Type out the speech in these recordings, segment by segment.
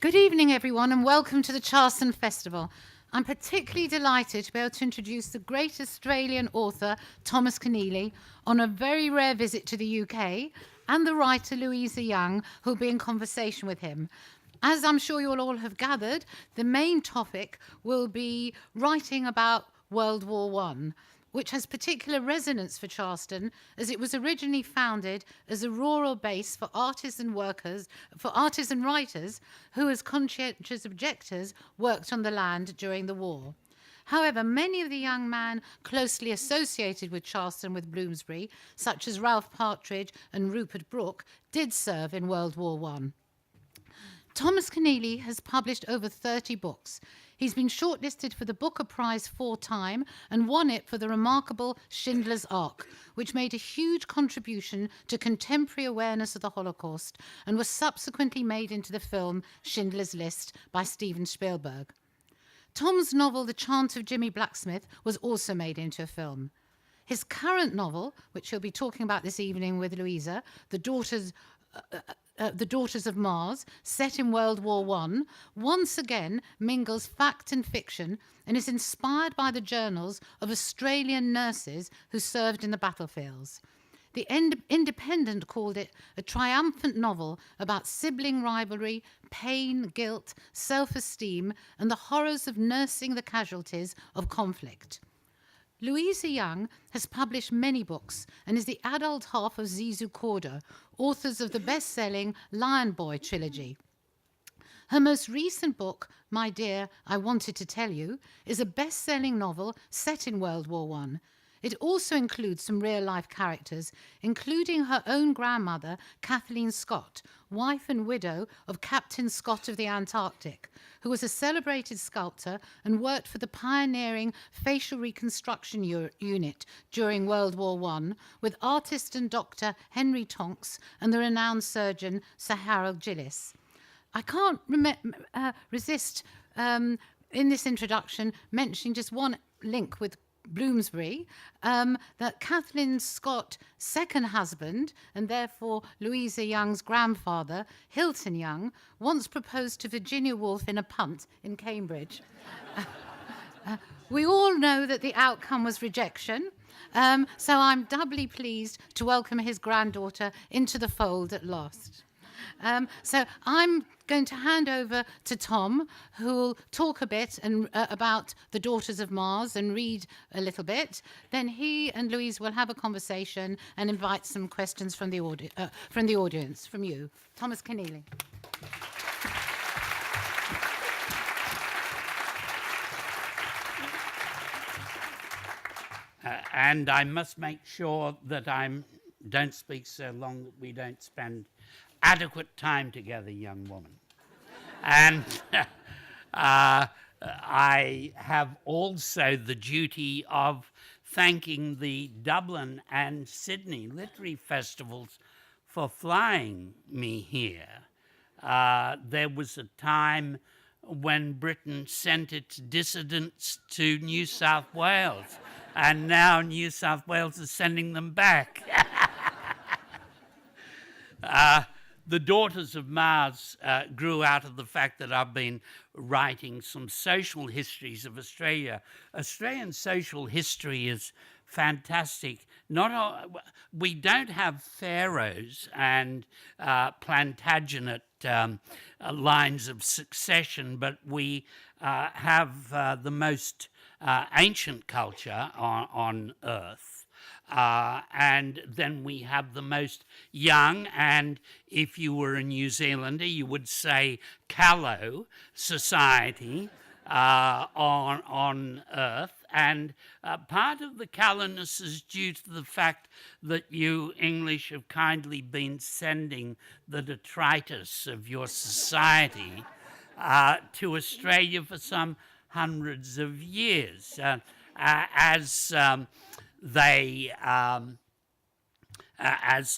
Good evening, everyone, and welcome to the Charleston Festival. I'm particularly delighted to be able to introduce the great Australian author, Thomas Keneally, on a very rare visit to the UK, and the writer, Louisa Young, who'll be in conversation with him. As I'm sure you all have gathered, the main topic will be writing about World War I, which has particular resonance for Charleston, as it was originally founded as a rural base for artisan writers who, as conscientious objectors, worked on the land during the war. However, many of the young men closely associated with Charleston with Bloomsbury, such as Ralph Partridge and Rupert Brooke, did serve in World War I. Thomas Keneally has published over 30 books. He's been shortlisted for the Booker Prize 4 times and won it for the remarkable Schindler's Ark, which made a huge contribution to contemporary awareness of the Holocaust and was subsequently made into the film Schindler's List by Steven Spielberg. Tom's novel The Chant of Jimmy Blacksmith was also made into a film. His current novel, which he'll be talking about this evening with Louisa, The Daughters of Mars, set in World War I, once again mingles fact and fiction and is inspired by the journals of Australian nurses who served in the battlefields. The Independent called it a triumphant novel about sibling rivalry, pain, guilt, self-esteem, and the horrors of nursing the casualties of conflict. Louisa Young has published many books and is the adult half of Zizou Corder, authors of the best-selling Lion Boy trilogy. Her most recent book, My Dear, I Wanted to Tell You, is a best-selling novel set in World War I. It also includes some real-life characters, including her own grandmother, Kathleen Scott, wife and widow of Captain Scott of the Antarctic, who was a celebrated sculptor and worked for the pioneering facial reconstruction unit during World War I, with artist and doctor Henry Tonks and the renowned surgeon Sir Harold Gillis. I can't resist, in this introduction, mentioning just one link with Bloomsbury, that Kathleen Scott's second husband, and therefore Louisa Young's grandfather, Elton Young, once proposed to Virginia Woolf in a punt in Cambridge. We all know that the outcome was rejection, so I'm doubly pleased to welcome his granddaughter into the fold at last. So I'm going to hand over to Tom, who'll talk a bit about The Daughters of Mars and read a little bit. Then he and Louise will have a conversation and invite some questions from the audience, from you. Thomas Keneally. And I must make sure that I don't speak so long that we don't spend adequate time together, young woman. And I have also the duty of thanking the Dublin and Sydney literary festivals for flying me here. There was a time when Britain sent its dissidents to New South Wales, and now New South Wales is sending them back. The Daughters of Mars grew out of the fact that I've been writing some social histories of Australia. Australian social history is fantastic. We don't have pharaohs and Plantagenet lines of succession, but we have the most ancient culture on Earth. And then we have the most young, and if you were a New Zealander, you would say callow society on Earth. And part of the callowness is due to the fact that you English have kindly been sending the detritus of your society to Australia for some hundreds of years. As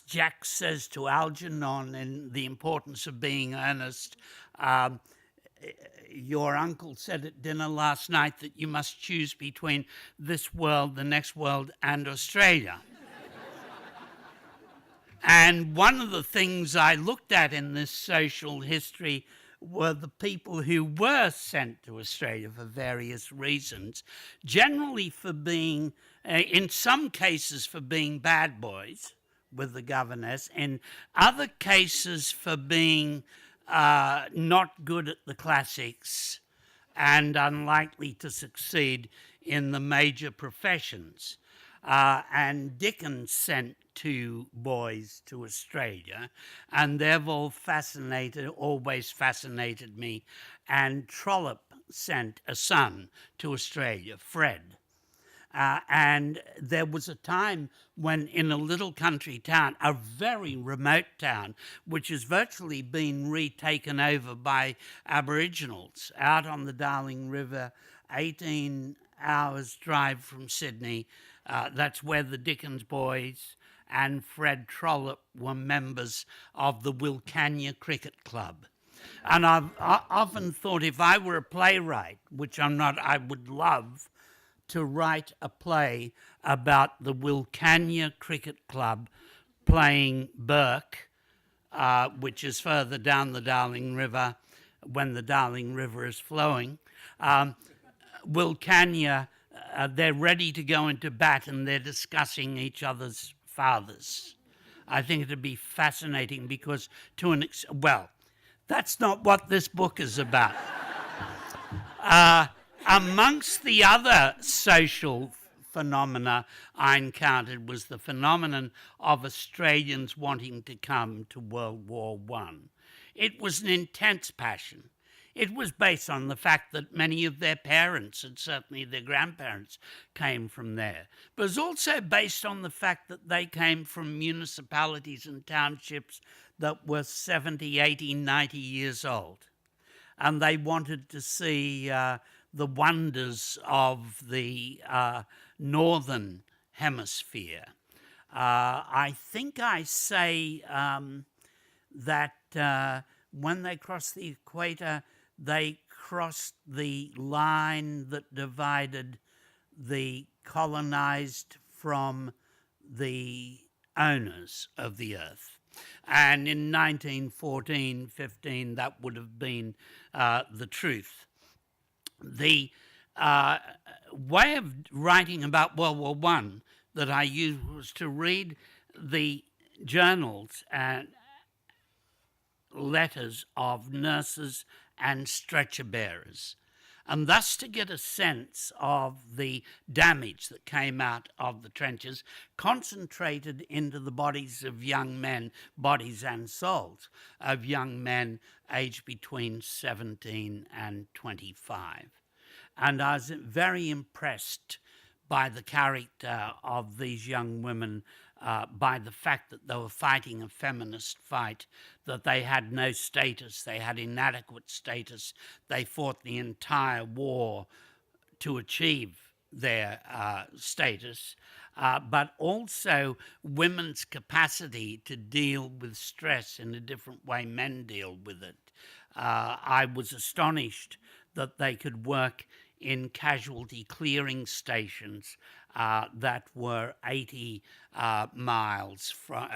Jack says to Algernon in The Importance of Being Earnest, your uncle said at dinner last night that you must choose between this world, the next world, and Australia. And one of the things I looked at in this social history were the people who were sent to Australia for various reasons, generally for being, in some cases, for being bad boys with the governess, in other cases for being not good at the classics and unlikely to succeed in the major professions. And Dickens sent 2 boys to Australia, and they've always fascinated me. And Trollope sent a son to Australia, Fred. And there was a time when in a little country town, a very remote town, which has virtually been retaken over by Aboriginals out on the Darling River, 18 hours drive from Sydney. That's where the Dickens boys and Fred Trollope were members of the Wilcannia Cricket Club. And I've often thought if I were a playwright, which I'm not, I would love to write a play about the Wilcannia Cricket Club playing Burke, which is further down the Darling River when the Darling River is flowing. Wilcannia, they're ready to go into bat and they're discussing each other's fathers. I think it'd be fascinating because well, that's not what this book is about. Amongst the other social phenomena I encountered was the phenomenon of Australians wanting to come to World War I. It was an intense passion. It was based on the fact that many of their parents, and certainly their grandparents, came from there. But it was also based on the fact that they came from municipalities and townships that were 70, 80, 90 years old. And they wanted to see the wonders of the northern hemisphere. I think I say that when they crossed the equator, they crossed the line that divided the colonized from the owners of the earth. And in 1914-15, that would have been the truth. The way of writing about World War I that I used was to read the journals and letters of nurses and stretcher bearers, and thus to get a sense of the damage that came out of the trenches, concentrated into the bodies of young men, bodies and souls of young men aged between 17 and 25. And I was very impressed by the character of these young women, by the fact that they were fighting a feminist fight, that they had no status, they had inadequate status. They fought the entire war to achieve their status, but also women's capacity to deal with stress in a different way men deal with it. I was astonished that they could work in casualty clearing stations that were 80 miles, from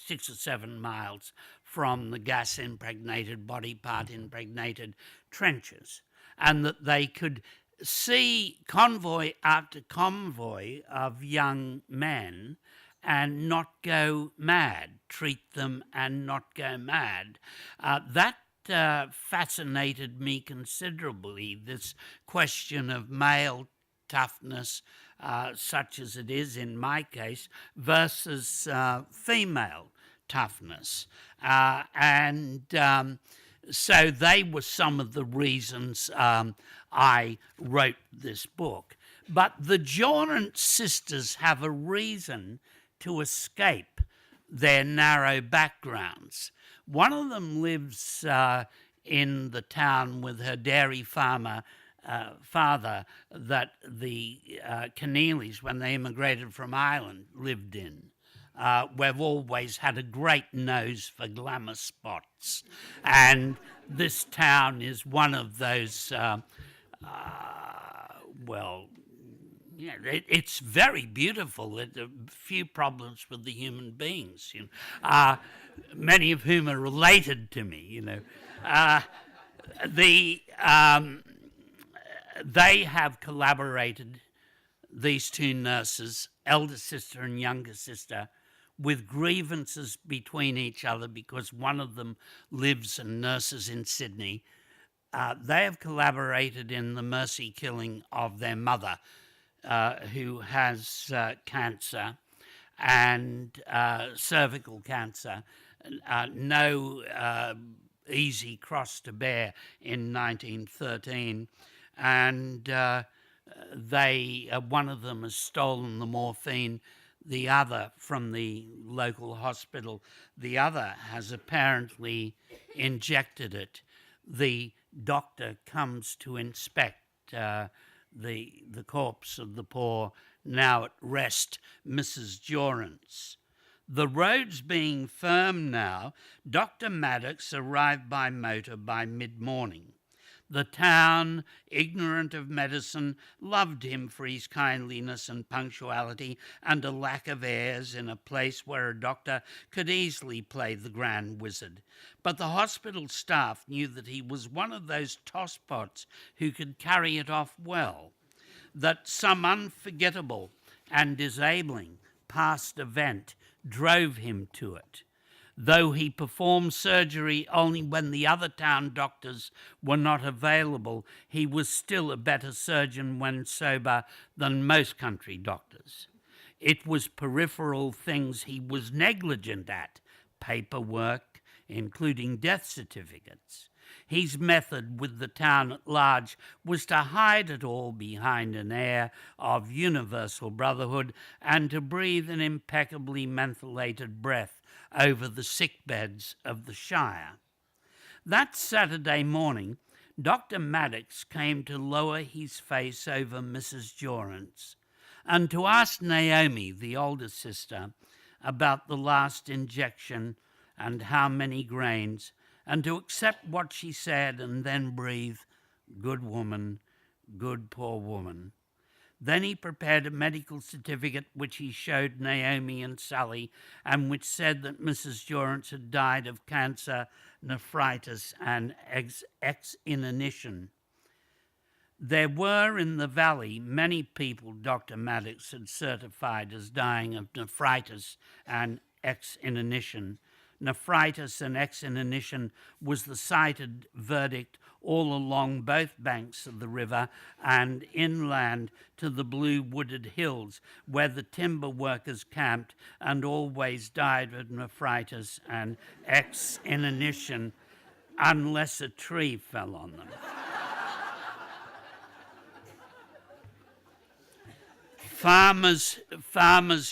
6 or 7 miles from the gas-impregnated, body part-impregnated trenches, and that they could see convoy after convoy of young men and not go mad, treat them and not go mad. That fascinated me considerably, this question of male toughness, such as it is in my case, versus female toughness. So they were some of the reasons I wrote this book. But the Jorrant sisters have a reason to escape their narrow backgrounds. One of them lives in the town with her dairy farmer father that the Keneallys, when they immigrated from Ireland, lived in. We've always had a great nose for glamour spots, and this town is one of those, it's very beautiful. There are few problems with the human beings, many of whom are related to me, the they have collaborated, these two nurses, elder sister and younger sister, with grievances between each other because one of them lives and nurses in Sydney. They have collaborated in the mercy killing of their mother, who has cancer and cervical cancer. No easy cross to bear in 1913. And one of them has stolen the morphine, the other from the local hospital, the other has apparently injected it. The doctor comes to inspect the corpse of the poor, now at rest, Mrs. Jorrance. The roads being firm now, Dr. Maddox arrived by motor by mid-morning. The town, ignorant of medicine, loved him for his kindliness and punctuality and a lack of airs in a place where a doctor could easily play the grand wizard. But the hospital staff knew that he was one of those tosspots who could carry it off well, that some unforgettable and disabling past event drove him to it. Though he performed surgery only when the other town doctors were not available, he was still a better surgeon when sober than most country doctors. It was peripheral things he was negligent at, paperwork, including death certificates. His method with the town at large was to hide it all behind an air of universal brotherhood and to breathe an impeccably mentholated breath over the sick beds of the Shire. That Saturday morning, Dr. Maddox came to lower his face over Mrs. Jorrance and to ask Naomi, the older sister, about the last injection and how many grains, and to accept what she said and then breathe, "Good woman, good poor woman." Then he prepared a medical certificate which he showed Naomi and Sally, and which said that Mrs. Jorrance had died of cancer, nephritis, and ex-inanition. There were in the valley many people Dr. Maddox had certified as dying of nephritis and ex-inanition. Nephritis and ex-inanition was the cited verdict all along both banks of the river and inland to the blue wooded hills, where the timber workers camped and always died of nephritis and ex-inanition unless a tree fell on them. Farmers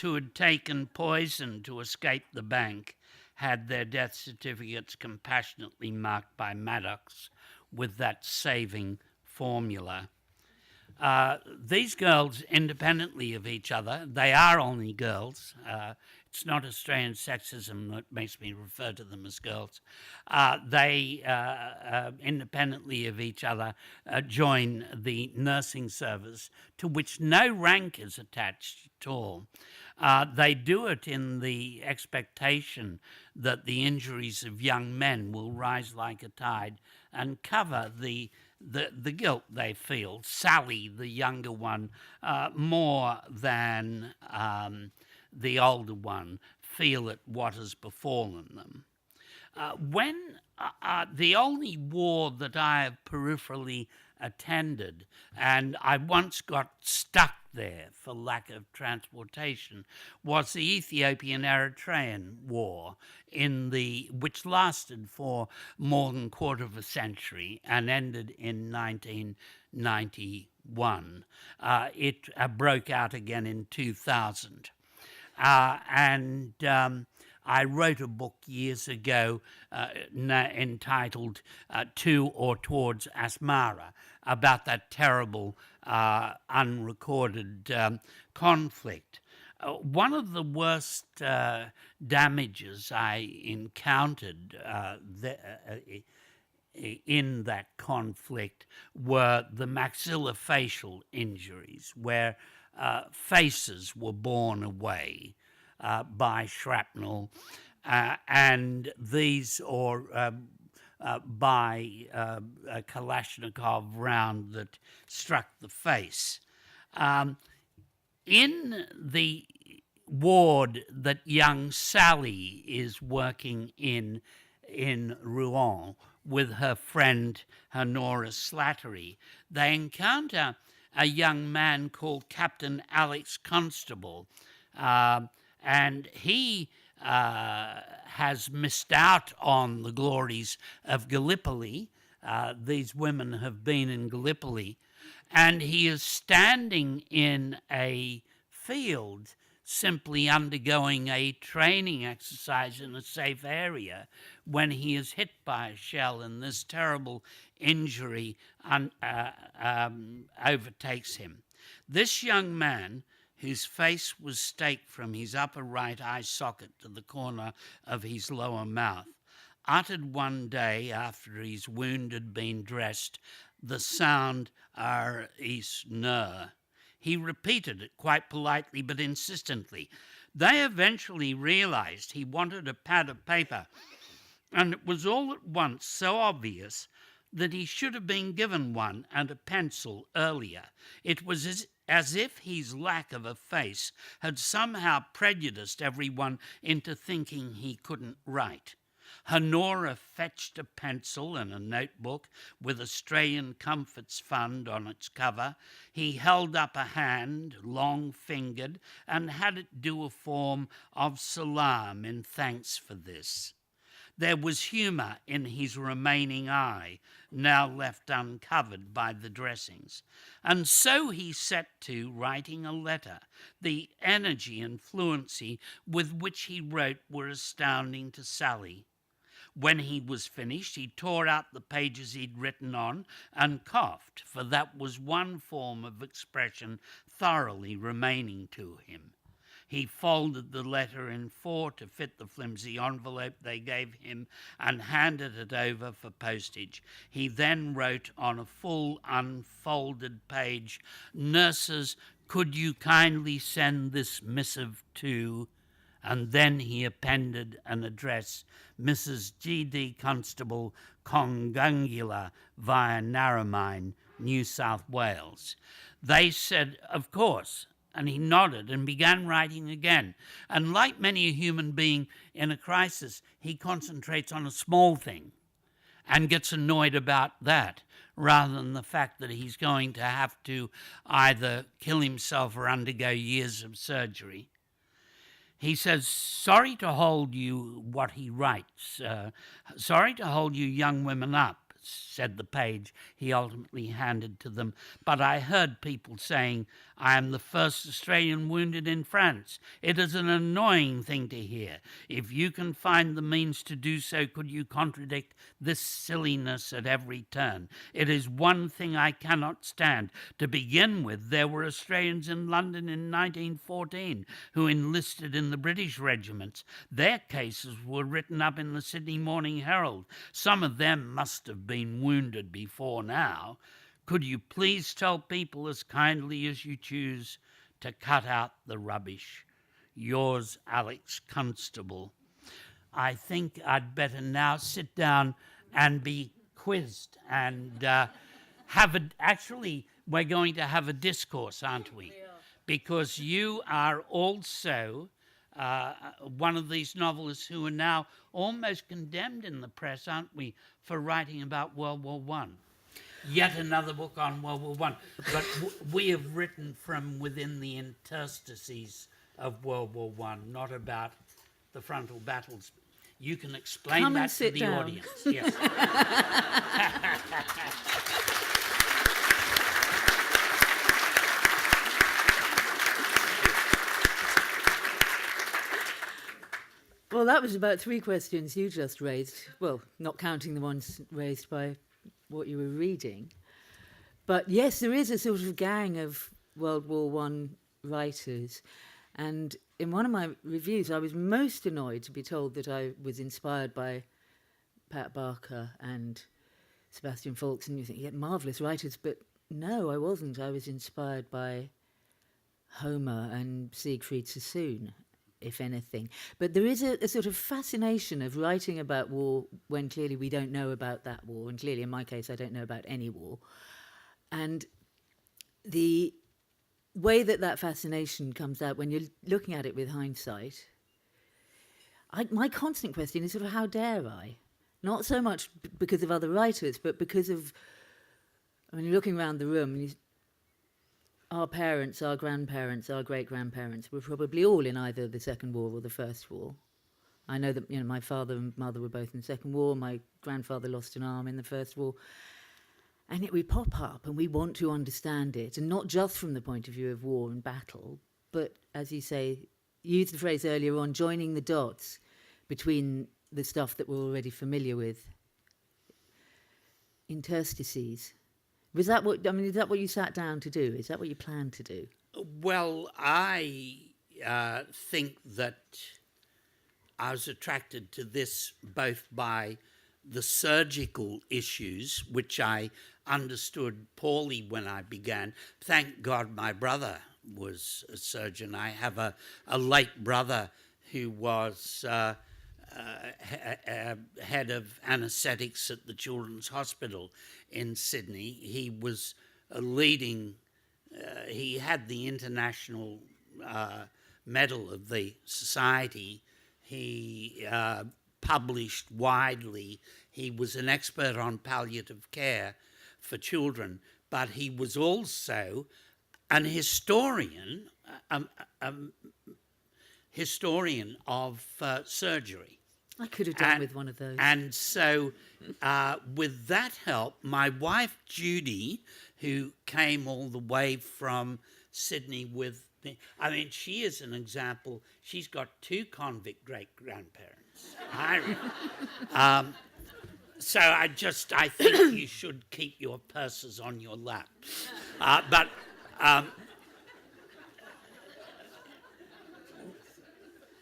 who had taken poison to escape the bank had their death certificates compassionately marked by Maddox with that saving formula. These girls, independently of each other, they are only girls. It's not Australian sexism that makes me refer to them as girls. They, independently of each other, join the nursing service, to which no rank is attached at all. They do it in the expectation that the injuries of young men will rise like a tide and cover the guilt they feel. Sally, the younger one, more than the older one, feel at what has befallen them. When the only war that I have peripherally attended, and I once got stuck there for lack of transportation, was the Ethiopian-Eritrean War, which lasted for more than a quarter of a century and ended in 1991. It broke out again in 2000. I wrote a book years ago entitled To or Towards Asmara, about that terrible unrecorded conflict. One of the worst damages I encountered in that conflict were the maxillofacial injuries, where faces were borne away by shrapnel, and these, or by a Kalashnikov round that struck the face. In the ward that young Sally is working in Rouen with her friend Honora Slattery, they encounter a young man called Captain Alex Constable, and he has missed out on the glories of Gallipoli. These women have been in Gallipoli, and he is standing in a field simply undergoing a training exercise in a safe area when he is hit by a shell, and this terrible injury overtakes him. This young man, whose face was staked from his upper right eye socket to the corner of his lower mouth, uttered one day after his wound had been dressed the sound "ar is ner." He repeated it quite politely but insistently. They eventually realized he wanted a pad of paper, and it was all at once so obvious that he should have been given one and a pencil earlier. It was as if his lack of a face had somehow prejudiced everyone into thinking he couldn't write. Honora fetched a pencil and a notebook with Australian Comforts Fund on its cover. He held up a hand, long-fingered, and had it do a form of salam in thanks for this. There was humour in his remaining eye, now left uncovered by the dressings. And so he set to writing a letter. The energy and fluency with which he wrote were astounding to Sally. When he was finished, he tore out the pages he'd written on and coughed, for that was one form of expression thoroughly remaining to him. He folded the letter in four to fit the flimsy envelope they gave him and handed it over for postage. He then wrote on a full unfolded page, "Nurses, could you kindly send this missive to..." And then he appended an address, Mrs. G.D. Constable, Congungula, via Narromine, New South Wales. They said, of course, and he nodded and began writing again. And like many a human being in a crisis, he concentrates on a small thing and gets annoyed about that, rather than the fact that he's going to have to either kill himself or undergo years of surgery. He says, sorry to hold you, what he writes, sorry to hold you young women up, said the page he ultimately handed to them, but I heard people saying, I am the first Australian wounded in France. It is an annoying thing to hear. If you can find the means to do so, could you contradict this silliness at every turn? It is one thing I cannot stand. To begin with, there were Australians in London in 1914 who enlisted in the British regiments. Their cases were written up in the Sydney Morning Herald. Some of them must have been wounded before now. Could you please tell people as kindly as you choose to cut out the rubbish? Yours, Alex Constable. I think I'd better now sit down and be quizzed and actually, we're going to have a discourse, aren't we? Because you are also one of these novelists who are now almost condemned in the press, aren't we, for writing about World War I. Yet another book on World War I. But we have written from within the interstices of World War I, not about the frontal battles. You can explain Come that and to sit the down. audience. Yes. Well, that was about 3 questions you just raised. Well, not counting the ones raised by what you were reading. But yes, there is a sort of gang of World War I writers. And in one of my reviews, I was most annoyed to be told that I was inspired by Pat Barker and Sebastian Faulks. And you think, yeah, marvellous writers. But no, I wasn't. I was inspired by Homer and Siegfried Sassoon. if anything. But there is a sort of fascination of writing about war when clearly we don't know about that war, and clearly in my case I don't know about any war. And the way that fascination comes out when you're looking at it with hindsight, my constant question is sort of how dare I? Not so much because of other writers, but because of, I mean, looking around the room, our parents, our grandparents, our great-grandparents were probably all in either the Second War or the First War. I know that my father and mother were both in the Second War. My grandfather lost an arm in the First War. And yet we pop up and we want to understand it, and not just from the point of view of war and battle, but, as you say, you used the phrase earlier on, joining the dots between the stuff that we're already familiar with. Interstices. Is that what you sat down to do? Is that what you planned to do? Well, I think that I was attracted to this both by the surgical issues, which I understood poorly when I began. Thank God my brother was a surgeon. I have a late brother who was head of anaesthetics at the Children's Hospital in Sydney. He was leading, he had the International Medal of the Society. He published widely. He was an expert on palliative care for children, but he was also an historian of surgery. I could have done with one of those. And so with that help, my wife, Judy, who came all the way from Sydney with me, I mean, she is an example. She's got 2 convict great-grandparents. So I think you should keep your purses on your lap. But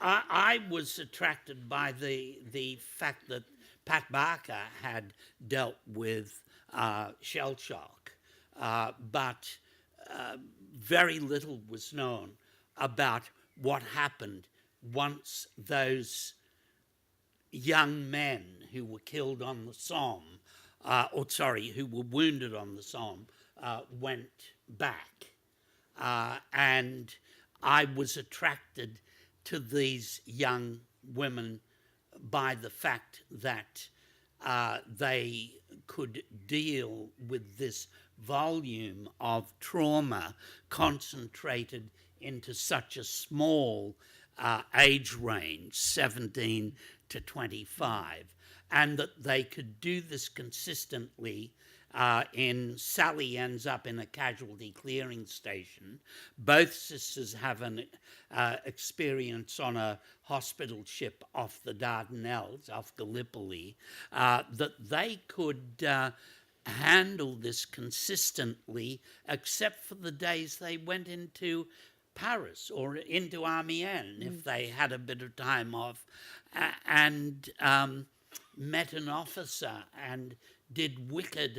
I was attracted by the fact that Pat Barker had dealt with shell shock, but very little was known about what happened once those young men who were killed on the Somme, who were wounded on the Somme, went back. And I was attracted to these young women by the fact that they could deal with this volume of trauma concentrated into such a small age range, 17 to 25, and that they could do this consistently. Sally ends up in a casualty clearing station. Both sisters have an experience on a hospital ship off the Dardanelles, off Gallipoli, that they could handle this consistently, except for the days they went into Paris or into Amiens if they had a bit of time off, and met an officer and did wicked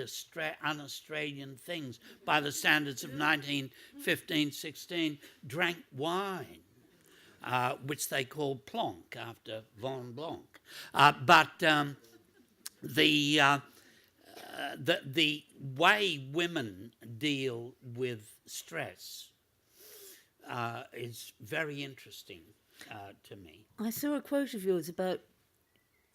un-Australian things by the standards of 1915-16, drank wine, which they called Plonk after Von Blanc. But the way women deal with stress is very interesting to me. I saw a quote of yours about,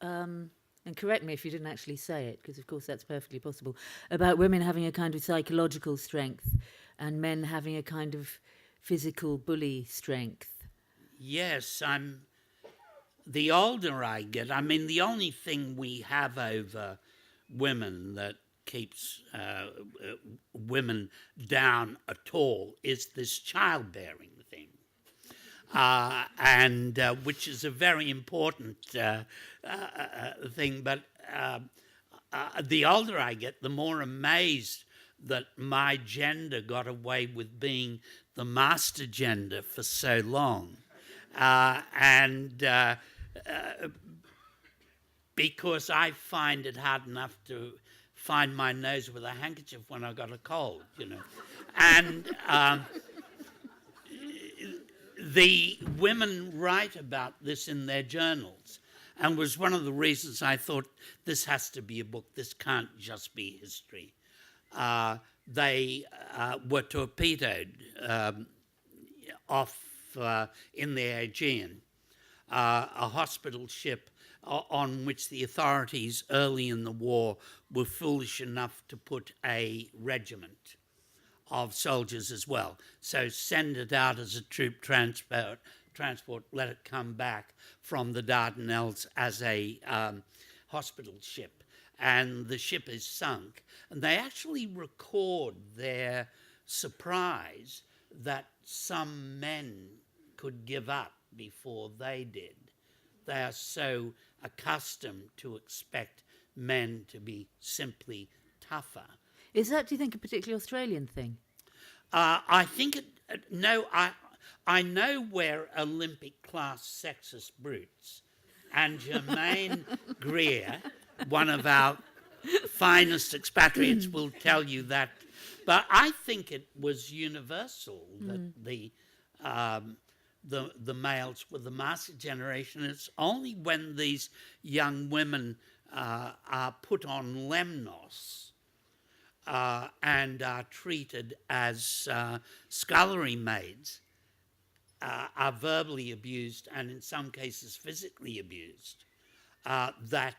and correct me if you didn't actually say it, because of course that's perfectly possible, about women having a kind of psychological strength and men having a kind of physical bully strength. Yes, the older I get, I mean, the only thing we have over women that keeps women down at all is this childbearing thing, and which is a very important thing. But the older I get, the more amazed that my gender got away with being the master gender for so long. Because I find it hard enough to find my nose with a handkerchief when I got a cold, you know. And the women write about this in their journals, and was one of the reasons I thought this has to be a book. This can't just be history. They were torpedoed off in the Aegean, a hospital ship on which the authorities early in the war were foolish enough to put a regiment of soldiers as well. So send it out as a troop transport, let it come back from the Dardanelles as a hospital ship. And the ship is sunk. And they actually record their surprise that some men could give up before they did. They are so accustomed to expect men to be simply tougher. Is that, do you think, a particularly Australian thing? I think I know we're Olympic-class sexist brutes, and Germaine Greer, one of our finest expatriates, will tell you that. But I think it was universal that the males were the master generation. It's only when these young women are put on Lemnos and are treated as scullery maids, are verbally abused and in some cases physically abused, that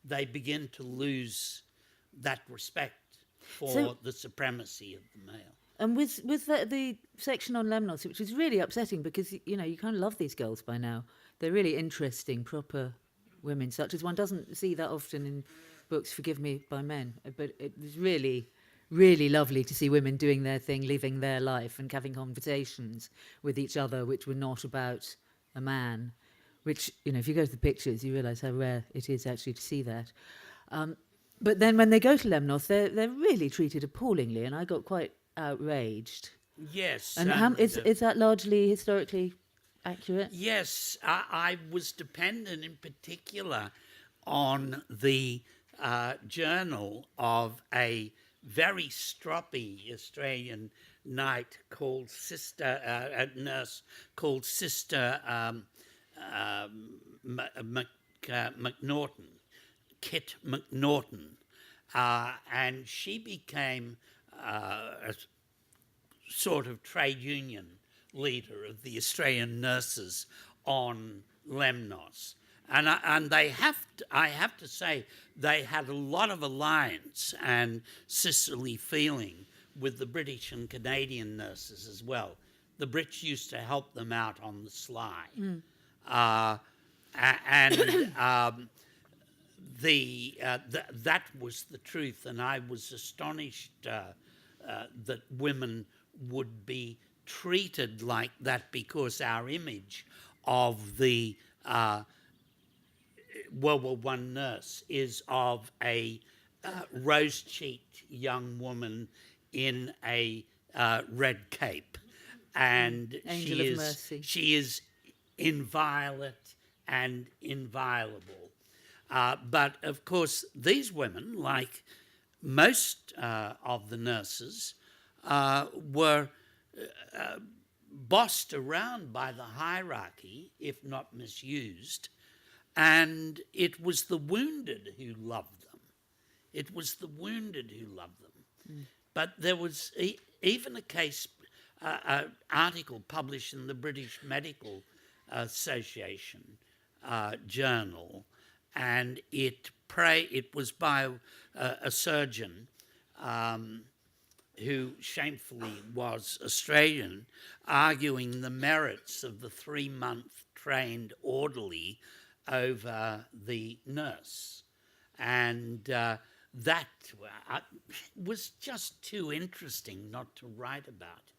they begin to lose that respect for the supremacy of the male. And with the section on Lemnos, which is really upsetting because, you know, you kind of love these girls by now. They're really interesting, proper women, such as one doesn't see that often in books, forgive me, by men. But it was really, really lovely to see women doing their thing, living their life and having conversations with each other which were not about a man, which, you know, if you go to the pictures, you realise how rare it is actually to see that. But then when they go to Lemnos, they're really treated appallingly, and I got quite outraged. Yes. And is that largely historically accurate? Yes. I was dependent in particular on the journal of a very stroppy Australian knight called a nurse called Sister McNaughton, Kit McNaughton, and she became a sort of trade union leader of the Australian nurses on Lemnos. And I have to say, they had a lot of alliance and sisterly feeling with the British and Canadian nurses as well. The Brits used to help them out on the sly. That was the truth, and I was astonished that women would be treated like that, because our image of the World War I nurse is of a rose-cheeked young woman in a red cape, and Angel of mercy. She is inviolate and inviolable. But of course, these women, like most of the nurses, were bossed around by the hierarchy, if not misused, and it was the wounded who loved them. It was the wounded who loved them. But there was even a case, article published in the British Medical Association journal, and it was by a surgeon who shamefully was Australian, arguing the merits of the 3-month trained orderly over the nurse. And that was just too interesting not to write about.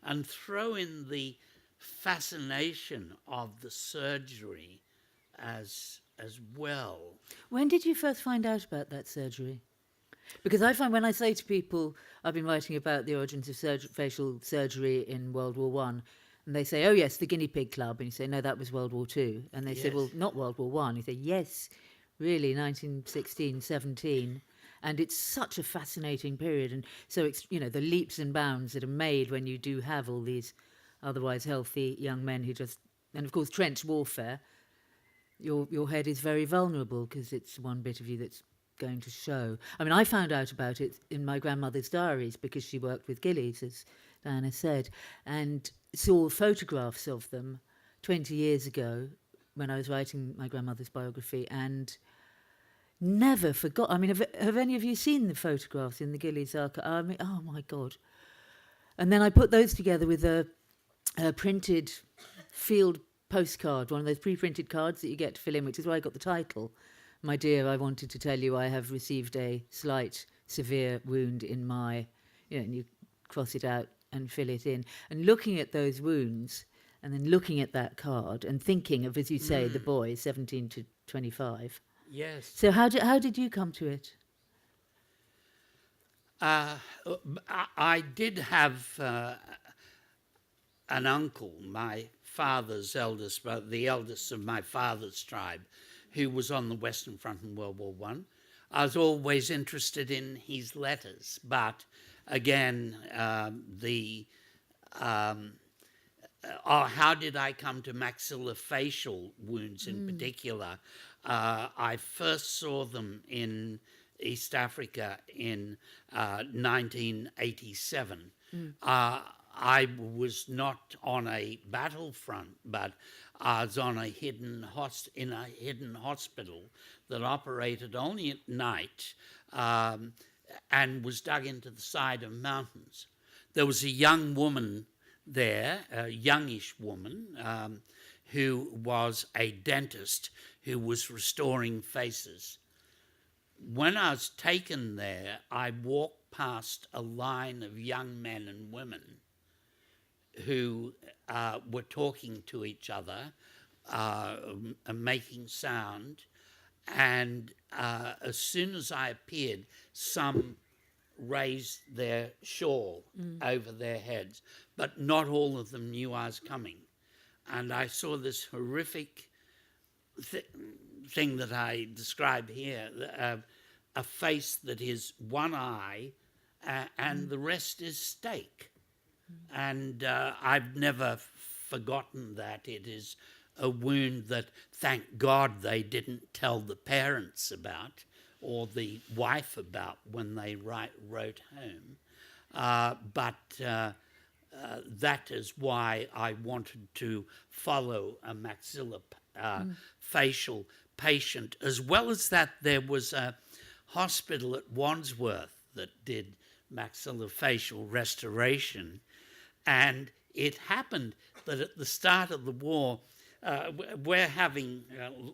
And throw in the fascination of the surgery as well. When did you first find out about that surgery? Because I find when I say to people, I've been writing about the origins of facial surgery in World War One, and they say, oh yes, the Guinea Pig Club, and you say, no, that was World War Two, and they say, well, not World War One. You say, yes, really, 1916, 17, and it's such a fascinating period, and so it's, you know, the leaps and bounds that are made when you do have all these otherwise healthy young men who just, and of course trench warfare, your head is very vulnerable because it's one bit of you that's going to show. I mean, I found out about it in my grandmother's diaries because she worked with ghillies, as Diana said, and saw photographs of them 20 years ago when I was writing my grandmother's biography, and never forgot. I mean, have any of you seen the photographs in the ghillies archive? I mean, oh my God. And then I put those together with a printed field postcard, one of those pre-printed cards that you get to fill in, which is why I got the title. My dear, I wanted to tell you I have received a slight severe wound in my, and you cross it out and fill it in. And looking at those wounds and then looking at that card and thinking of, as you say, the boy, 17 to 25. Yes. So how did you come to it? I did have an uncle, my father's eldest brother, the eldest of my father's tribe, who was on the Western Front in World War One. I was always interested in his letters, but again, how did I come to maxillofacial wounds in particular? I first saw them in East Africa in 1987. I was not on a battlefront, but I was on a hidden hospital that operated only at night and was dug into the side of mountains. There was a young woman there, a youngish woman, who was a dentist who was restoring faces. When I was taken there, I walked past a line of young men and women who were talking to each other, making sound, and as soon as I appeared, some raised their shawl over their heads, but not all of them knew I was coming. And I saw this horrific thing that I describe here, a face that is one eye and the rest is steak. And I've never forgotten that. It is a wound that, thank God, they didn't tell the parents about or the wife about when they wrote home. But that is why I wanted to follow a maxillofacial patient. As well as that, there was a hospital at Wandsworth that did maxillofacial restoration. And it happened that at the start of the war, we're having,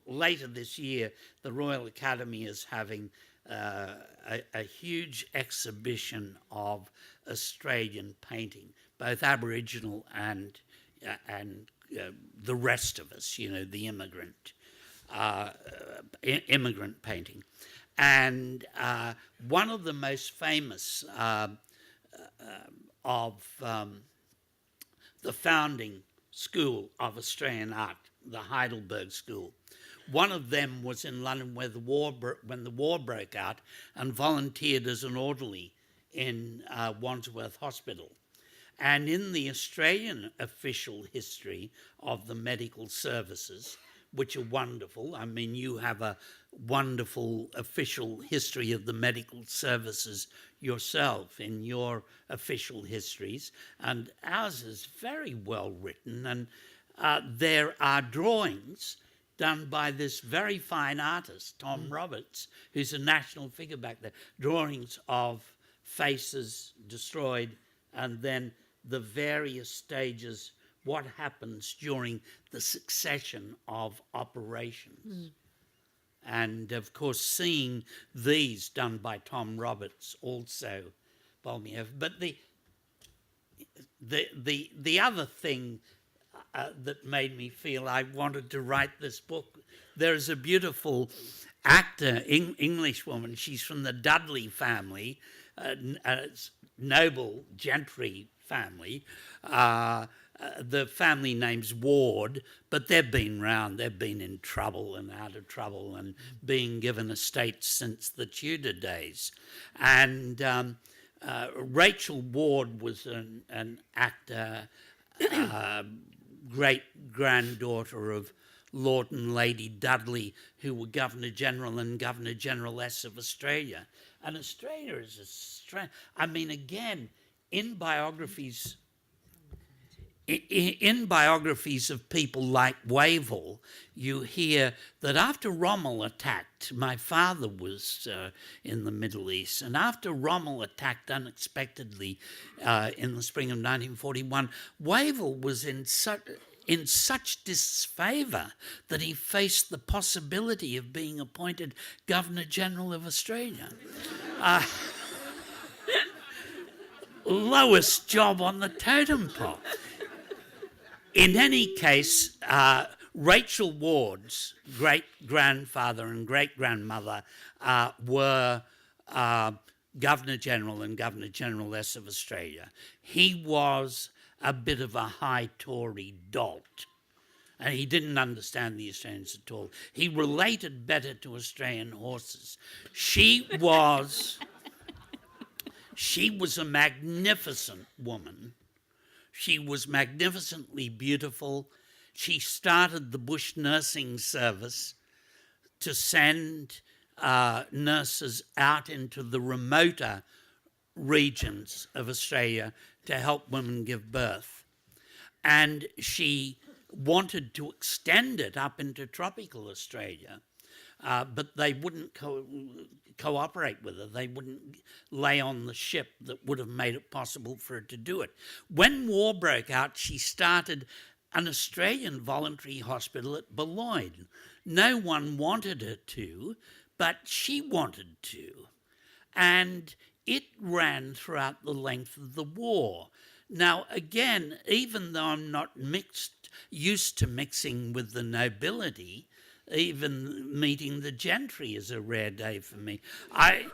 later this year, the Royal Academy is having a huge exhibition of Australian painting, both Aboriginal and the rest of us, the immigrant painting. And one of the most famous of the founding school of Australian art, the Heidelberg School. One of them was in London when the war broke out and volunteered as an orderly in Wandsworth Hospital. And in the Australian official history of the medical services, which are wonderful, I mean, you have a wonderful official history of the medical services yourself in your official histories, and ours is very well written, and there are drawings done by this very fine artist, Tom Roberts, who's a national figure back there, drawings of faces destroyed and then the various stages, what happens during the succession of operations. And of course, seeing these done by Tom Roberts also bowled me over. But the other thing that made me feel I wanted to write this book, there is a beautiful actor, English woman. She's from the Dudley family, noble gentry family. The family name's Ward, but they've been round. They've been in trouble and out of trouble and being given estates since the Tudor days. And Rachel Ward was an actor great-granddaughter of Lord and Lady Dudley, who were Governor-General and Governor-Generaless of Australia. And Australia is a strange... I mean, again, in biographies... In biographies of people like Wavell, you hear that after Rommel attacked, my father was in the Middle East, and after Rommel attacked unexpectedly in the spring of 1941, Wavell was in such disfavour that he faced the possibility of being appointed Governor-General of Australia. Lowest job on the totem pole. In any case, Rachel Ward's great-grandfather and great-grandmother were Governor-General and Governor-Generaless of Australia. He was a bit of a high Tory dolt, and he didn't understand the Australians at all. He related better to Australian horses. She was a magnificent woman. She was magnificently beautiful. She started the bush nursing service to send nurses out into the remoter regions of Australia to help women give birth. And she wanted to extend it up into tropical Australia, but they wouldn't cooperate with her. They wouldn't lay on the ship that would have made it possible for her to do it. When war broke out, she started an Australian voluntary hospital at Boulogne. No one wanted her to, but she wanted to. And it ran throughout the length of the war. Now, again, even though I'm not used to mixing with the nobility, even meeting the gentry is a rare day for me. I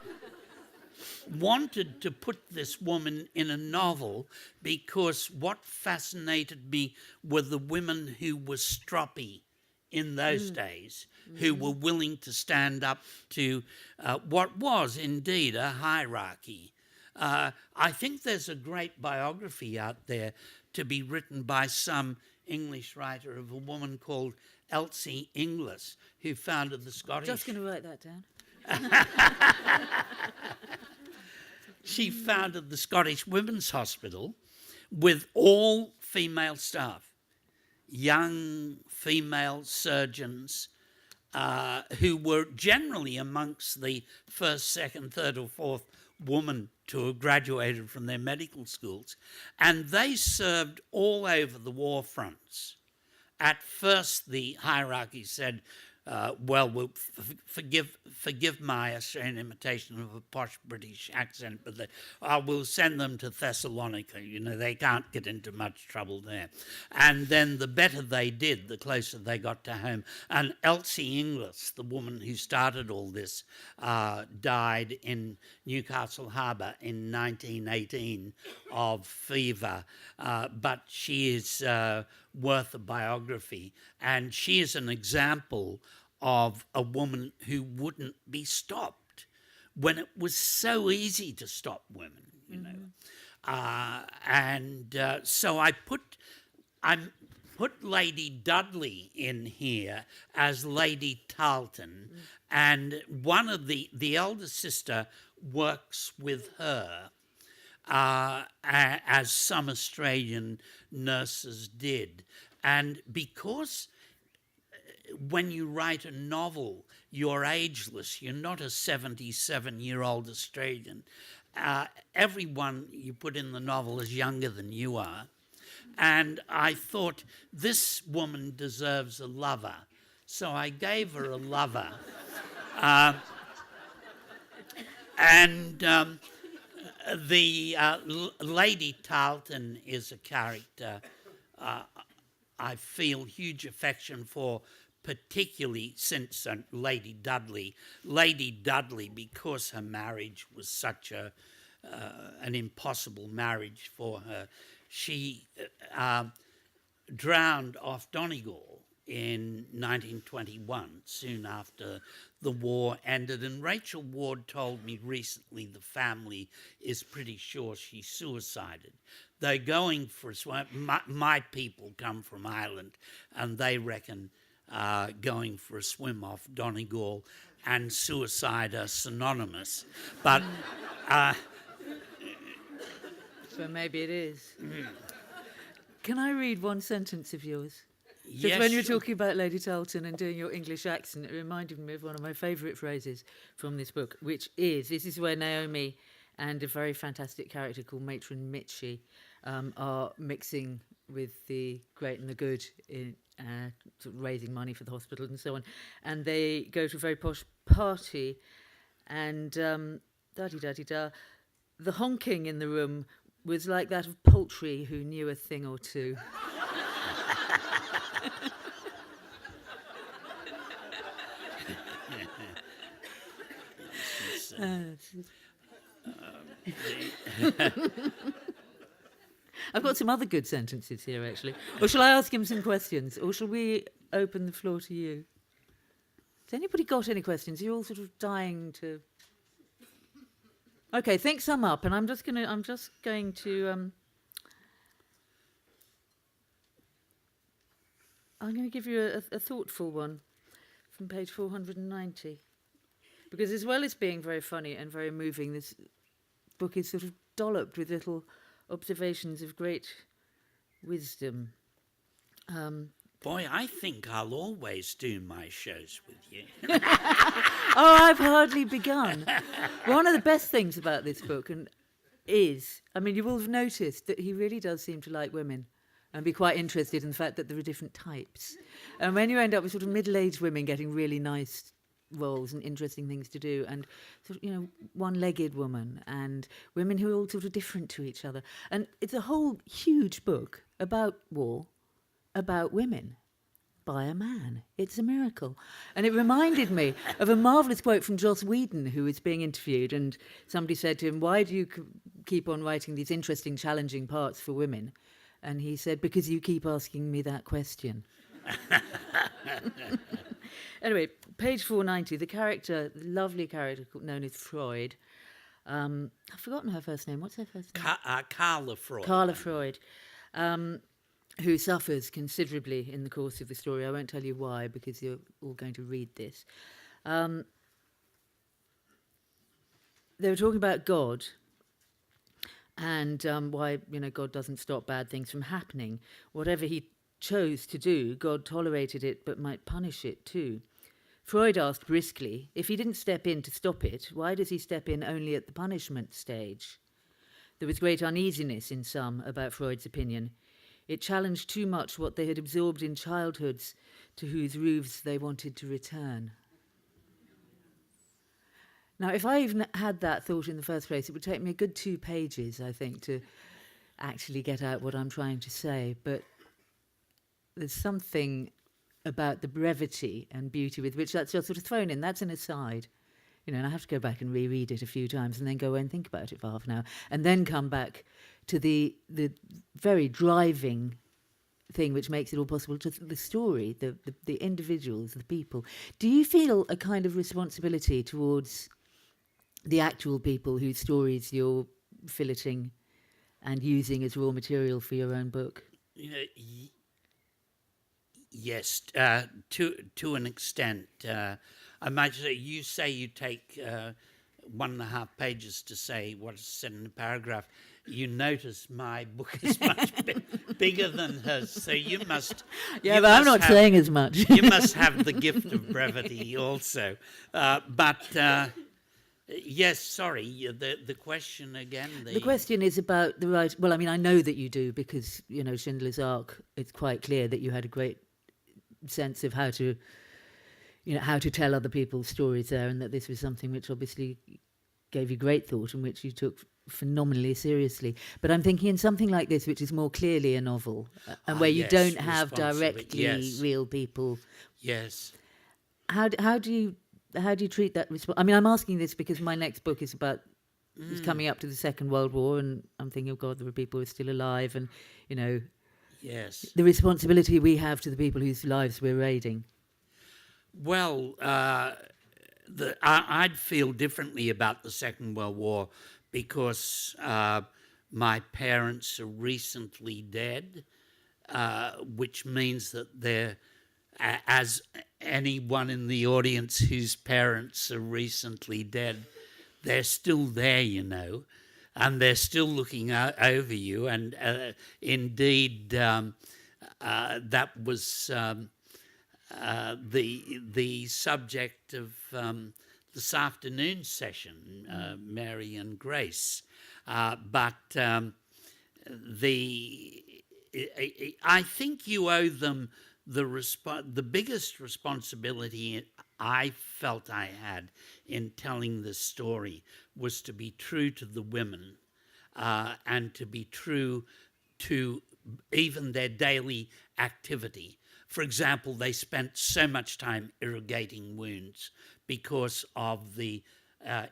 wanted to put this woman in a novel because what fascinated me were the women who were stroppy in those days, who were willing to stand up to what was indeed a hierarchy. I think there's a great biography out there to be written by some English writer of a woman called Elsie Inglis, who founded the Scottish... Just going to write that down. She founded the Scottish Women's Hospital with all female staff, young female surgeons who were generally amongst the first, second, third or fourth woman to have graduated from their medical schools. And they served all over the war fronts. At first, the hierarchy said, we'll forgive my Australian imitation of a posh British accent, but we'll send them to Thessalonica. You know, they can't get into much trouble there. And then the better they did, the closer they got to home. And Elsie Inglis, the woman who started all this, died in Newcastle Harbour in 1918 of fever. But she is worth a biography. And she is an example of a woman who wouldn't be stopped when it was so easy to stop women, you know. So I put Lady Dudley in here as Lady Tarleton, and one of the elder sister works with her as some Australian nurses did. And because when you write a novel, you're ageless, you're not a 77-year-old Australian. Everyone you put in the novel is younger than you are. And I thought, this woman deserves a lover. So I gave her a lover. The Lady Tarleton is a character I feel huge affection for, particularly since Lady Dudley. Lady Dudley, because her marriage was such an impossible marriage for her, she drowned off Donegal in 1921, soon after the war ended. And Rachel Ward told me recently the family is pretty sure she suicided. They're going for a swim. My people come from Ireland, and they reckon going for a swim off Donegal and suicide are synonymous. But so maybe it is. Can I read one sentence of yours? Just yes, when you were sure. talking about Lady Tarleton and doing your English accent, it reminded me of one of my favourite phrases from this book, which is, this is where Naomi and a very fantastic character called Matron Mitchie are mixing with the great and the good in sort of raising money for the hospital and so on. And they go to a very posh party and da-di-da-di-da. The honking in the room was like that of poultry who knew a thing or two. I've got some other good sentences here, actually. Or shall I ask him some questions? Or shall we open the floor to you? Has anybody got any questions? You're all sort of dying to... Okay, think some up, and I'm just going to I'm going to give you a thoughtful one from page 490. Because as well as being very funny and very moving, this book is sort of dolloped with little observations of great wisdom. Boy, I think I'll always do my shows with you. Oh, I've hardly begun. One of the best things about this book is, I mean, you will have noticed that he really does seem to like women and be quite interested in the fact that there are different types. And when you end up with sort of middle-aged women getting really nice roles and interesting things to do, and sort of, you know, one-legged woman and women who are all sort of different to each other. And it's a whole huge book about war, about women, by a man. It's a miracle. And it reminded me of a marvellous quote from Joss Whedon, who was being interviewed, and somebody said to him, why do you keep on writing these interesting, challenging parts for women? And he said, because you keep asking me that question. Anyway, page 490, the lovely character known as Freud. I've forgotten her first name. What's her first name? Carla Freud. Carla Freud, who suffers considerably in the course of the story. I won't tell you why, because you're all going to read this. They were talking about God and why, you know, God doesn't stop bad things from happening. Whatever he chose to do, God tolerated it but might punish it too. Freud asked briskly, if he didn't step in to stop it, why does he step in only at the punishment stage? There was great uneasiness in some about Freud's opinion. It challenged too much what they had absorbed in childhoods to whose roofs they wanted to return. Now, if I even had that thought in the first place, it would take me a good 2 pages, I think, to actually get out what I'm trying to say. But there's something about the brevity and beauty with which that's just sort of thrown in. That's an aside. You know, and I have to go back and reread it a few times and then go away and think about it for half an hour and then come back to the very driving thing which makes it all possible, to the story, the individuals, the people. Do you feel a kind of responsibility towards the actual people whose stories you're filleting and using as raw material for your own book? Yes, to an extent. I might say you take 1.5 pages to say what is said in a paragraph. You notice my book is much bigger than hers, so you must... Yeah, but I'm not saying as much. You must have the gift of brevity also. Yes, sorry, the question again? The question is about the right... Well, I mean, I know that you do, because, you know, Schindler's Ark, it's quite clear that you had a great sense of how to tell other people's stories there, and that this was something which obviously gave you great thought and which you took phenomenally seriously. But I'm thinking in something like this, which is more clearly a novel, and where you don't have directly real people. Yes. How do you treat that? I mean, I'm asking this because my next book is about is coming up to the Second World War, and I'm thinking, oh God, there are people who are still alive, and you know. Yes. the responsibility we have to the people whose lives we're raiding? Well, I'd feel differently about the Second World War because my parents are recently dead, which means that they're, as anyone in the audience whose parents are recently dead, they're still there, you know, and they're still looking over you. And indeed, that was the subject of this afternoon's session, Mary and Grace. But I think you owe them the biggest responsibility I felt I had in telling this story was to be true to the women and to be true to even their daily activity. For example, they spent so much time irrigating wounds because of the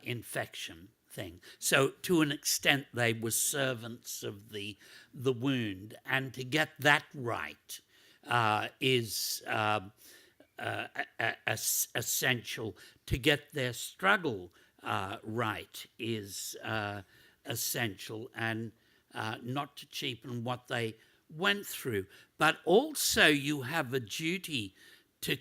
infection thing. So to an extent, they were servants of the wound, and to get that right is essential. To get their struggle right is essential, and not to cheapen what they went through. But also you have a duty to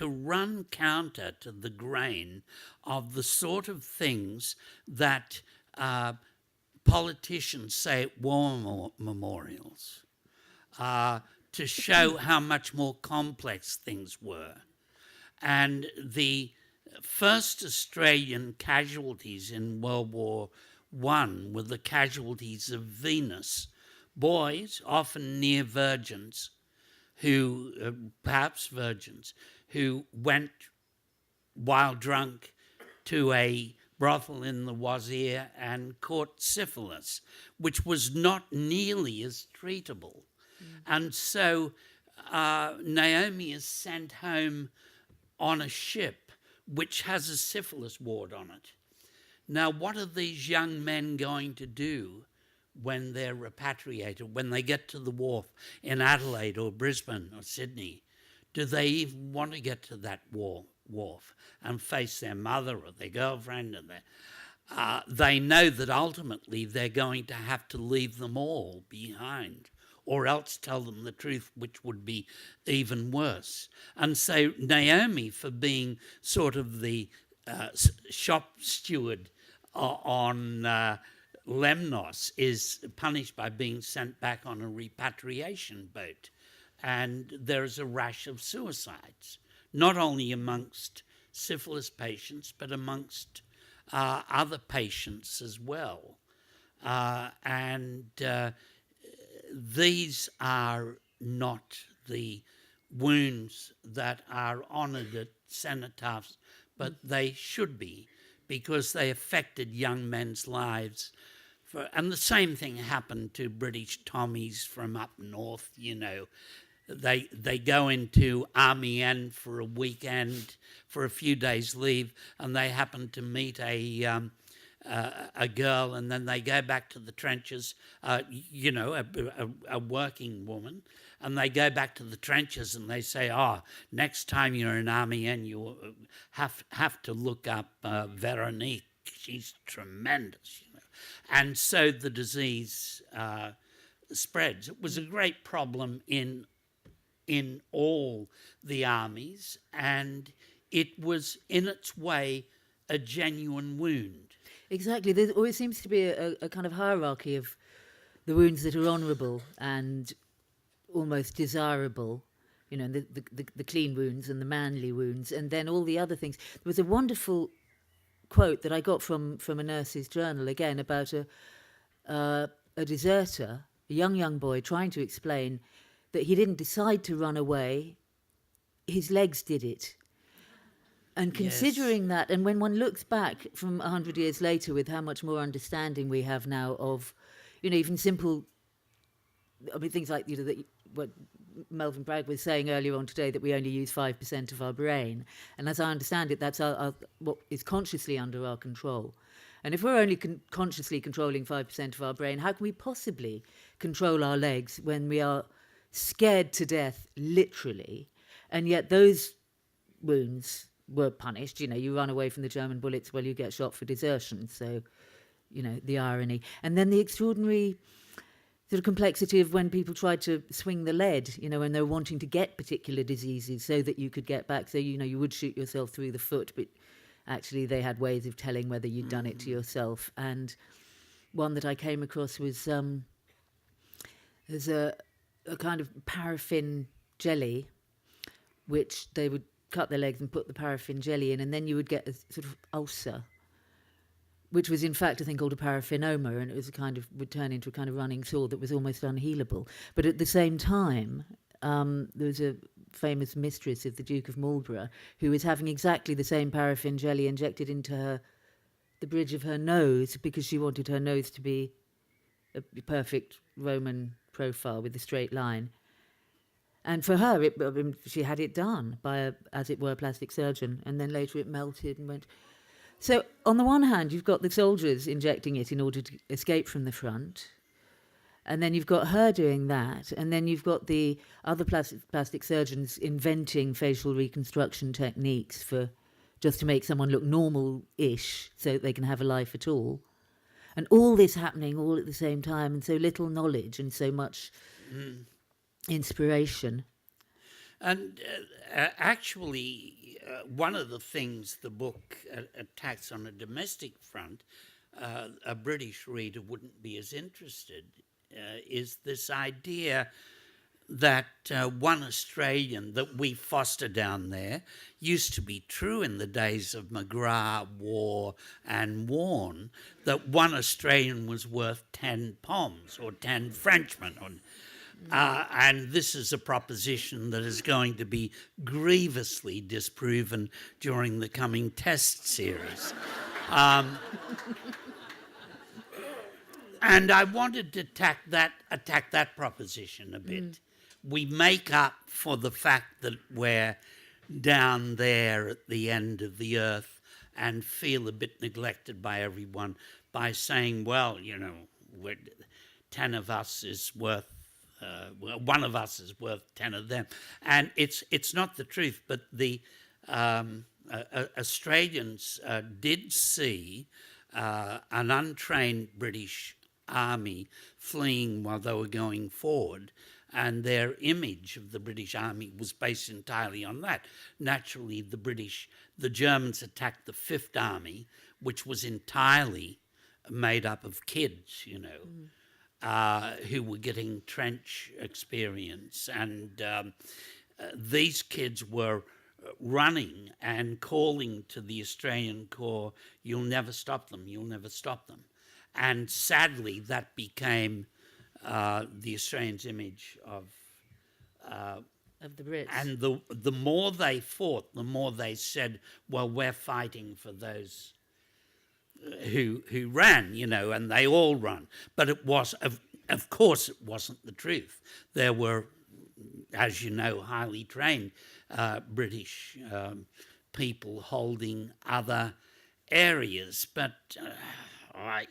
run counter to the grain of the sort of things that politicians say at war memorials, to show how much more complex things were. And the first Australian casualties in World War I were the casualties of Venus, boys, often near virgins, who, perhaps virgins, who went while drunk to a brothel in the Wazir and caught syphilis, which was not nearly as treatable. And so Naomi is sent home on a ship which has a syphilis ward on it. Now, what are these young men going to do when they're repatriated, when they get to the wharf in Adelaide or Brisbane or Sydney? Do they even want to get to that wharf and face their mother or their girlfriend? And they know that ultimately they're going to have to leave them all behind, or else tell them the truth, which would be even worse. And so Naomi, for being sort of the shop steward on Lemnos, is punished by being sent back on a repatriation boat. And there's a rash of suicides, not only amongst syphilis patients, but amongst other patients as well. These are not the wounds that are honoured at cenotaphs, but they should be, because they affected young men's lives. And the same thing happened to British Tommies from up north, you know. They go into Army End for a weekend, for a few days leave, and they happen to meet a girl, and then they go back to the trenches, you know, a working woman, and they go back to the trenches and they say, next time you're in Army End, you have to look up Veronique. She's tremendous, you know. And so the disease spreads. It was a great problem in all the armies, and it was in its way a genuine wound. Exactly. There always seems to be a kind of hierarchy of the wounds that are honourable and almost desirable, you know, the clean wounds and the manly wounds, and then all the other things. There was a wonderful quote that I got from a nurse's journal, again, about a deserter, a young boy, trying to explain that he didn't decide to run away, his legs did it. And considering that, and when one looks back from 100 years later with how much more understanding we have now of, you know, even simple, I mean, things like, you know, what Melvin Bragg was saying earlier on today, that we only use 5% of our brain. And as I understand it, that's what is consciously under our control. And if we're only consciously controlling 5% of our brain, how can we possibly control our legs when we are scared to death, literally? And yet those wounds were punished. You run away from the German bullets, well, you get shot for desertion. So, the irony. And then the extraordinary sort of complexity of when people tried to swing the lead, when they were wanting to get particular diseases so that you could get back. So, you would shoot yourself through the foot, but actually they had ways of telling whether you'd done it to yourself. And one that I came across was there's a kind of paraffin jelly, which they would cut their legs and put the paraffin jelly in, and then you would get a sort of ulcer, which was in fact a thing called a paraffinoma, and it was would turn into a kind of running sore that was almost unhealable. But at the same time, there was a famous mistress of the Duke of Marlborough who was having exactly the same paraffin jelly injected into the bridge of her nose because she wanted her nose to be a perfect Roman profile with a straight line. And for her, she had it done by a, as it were, plastic surgeon, and then later it melted and went. So on the one hand, you've got the soldiers injecting it in order to escape from the front, and then you've got her doing that, and then you've got the other plastic surgeons inventing facial reconstruction techniques for just to make someone look normal-ish so that they can have a life at all. And all this happening all at the same time, and so little knowledge and so much inspiration. And actually, one of the things the book attacks on a domestic front, a British reader wouldn't be as interested, is this idea that one Australian that we foster down there used to be true in the days of McGrath, War and Warne, that one Australian was worth 10 Poms or 10 Frenchmen. And this is a proposition that is going to be grievously disproven during the coming test series. And I wanted to attack that proposition a bit. We make up for the fact that we're down there at the end of the earth and feel a bit neglected by everyone by saying, well, 10 of us is worth, one of us is worth 10 of them. And it's not the truth, but the Australians did see an untrained British army fleeing while they were going forward, and their image of the British army was based entirely on that. Naturally, the Germans attacked the Fifth Army, which was entirely made up of kids, who were getting trench experience. And these kids were running and calling to the Australian Corps, "You'll never stop them, you'll never stop them." And sadly, that became the Australians' image of the Brits. And the more they fought, the more they said, well, we're fighting for those who ran, and they all run. But it was, of course, it wasn't the truth. There were, as you know, highly trained British people holding other areas, but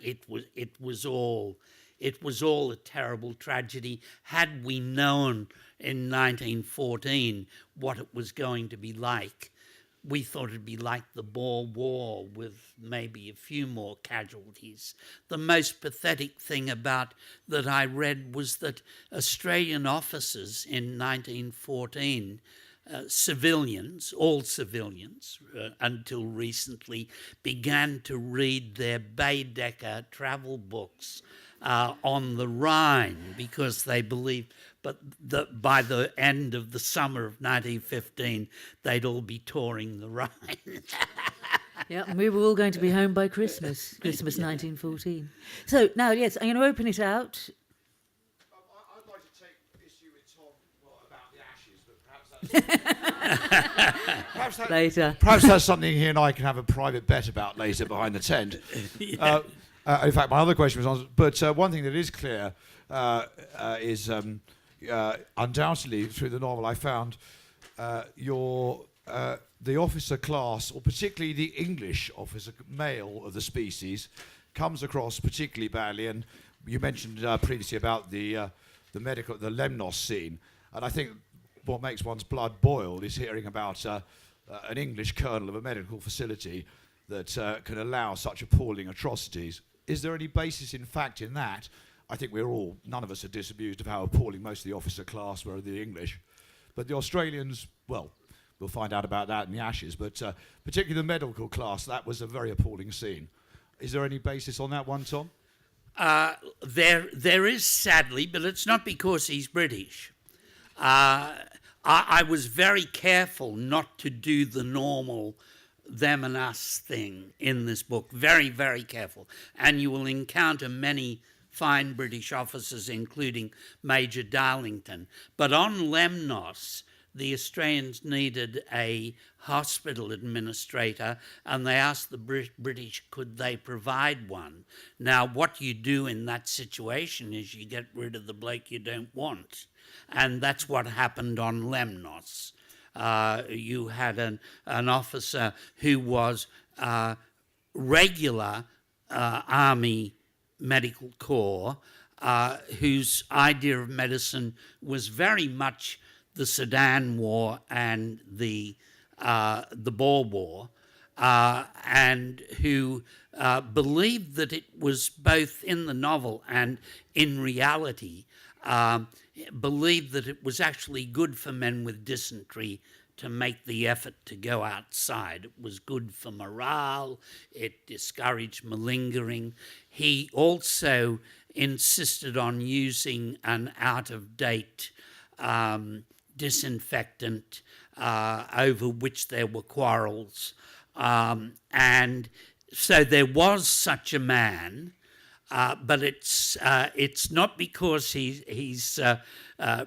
it was all a terrible tragedy. Had we known in 1914 what it was going to be like, we thought it'd be like the Boer War with maybe a few more casualties. The most pathetic thing about that I read was that Australian officers in 1914, civilians, all civilians, until recently, began to read their Baedeker travel books on the Rhine because they believed, but by the end of the summer of 1915, they'd all be touring the Rhine. Yeah, and we were all going to be home by Christmas 1914. So now, yes, I'm going to open it out. I'd like to take issue with Tom about the ashes, but perhaps Later. Perhaps that's something he and I can have a private bet about later behind the tent. Yeah. In fact, my other question was on, but one thing that is clear is undoubtedly through the novel I found the the officer class, or particularly the English officer male of the species, comes across particularly badly. And you mentioned previously about the Lemnos scene, and I think what makes one's blood boil is hearing about an English colonel of a medical facility that can allow such appalling atrocities. Is there any basis in fact in that? I think none of us are disabused of how appalling most of the officer class were, the English. But the Australians, well, we'll find out about that in the Ashes, but particularly the medical class, that was a very appalling scene. Is there any basis on that one, Tom? There is, sadly, but it's not because he's British. I was very careful not to do the normal them and us thing in this book. Very, very careful. And you will encounter many fine British officers, including Major Darlington. But on Lemnos, the Australians needed a hospital administrator, and they asked the British could they provide one. Now, what you do in that situation is you get rid of the bloke you don't want. And that's what happened on Lemnos. You had an officer who was regular Army Medical Corps, whose idea of medicine was very much the Sudan War and the Boer War, and who believed that it was both in the novel and in reality, believed that it was actually good for men with dysentery to make the effort to go outside. It was good for morale. It discouraged malingering. He also insisted on using an out-of-date disinfectant over which there were quarrels. And so there was such a man, but it's not because he's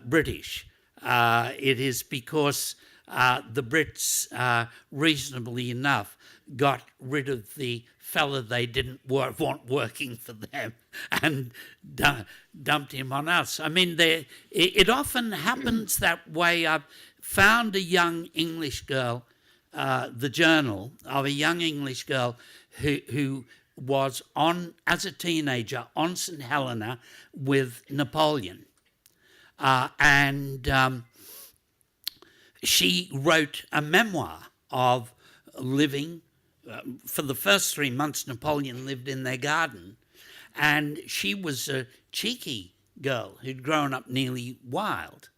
British. It is because the Brits, reasonably enough, got rid of the fella they didn't want working for them and dumped him on us. I mean, it often happens that way. I've found a young English girl, the journal of a young English girl who was as a teenager on St. Helena with Napoleon. And she wrote a memoir of living. For the first 3 months, Napoleon lived in their garden, and she was a cheeky girl who'd grown up nearly wild.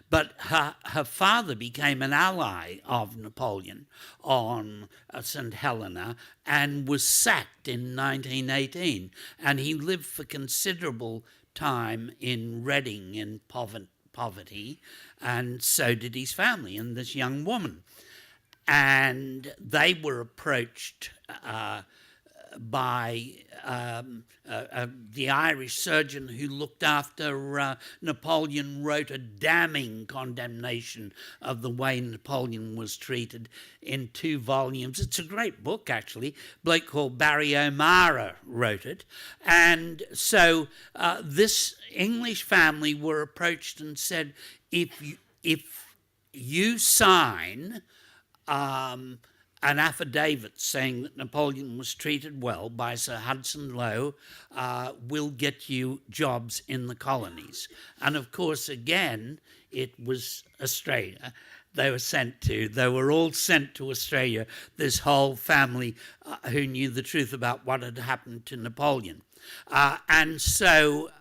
But her father became an ally of Napoleon on St. Helena and was sacked in 1918, and he lived for considerable time in Reading in poverty, and so did his family and this young woman. And they were approached by the Irish surgeon who looked after Napoleon, wrote a damning condemnation of the way Napoleon was treated in 2 volumes. It's a great book, actually. A bloke called Barry O'Mara wrote it. And so this English family were approached and said, if you sign an affidavit saying that Napoleon was treated well by Sir Hudson Lowe, will get you jobs in the colonies. And of course, again, it was Australia they were all sent to Australia, this whole family who knew the truth about what had happened to Napoleon. And so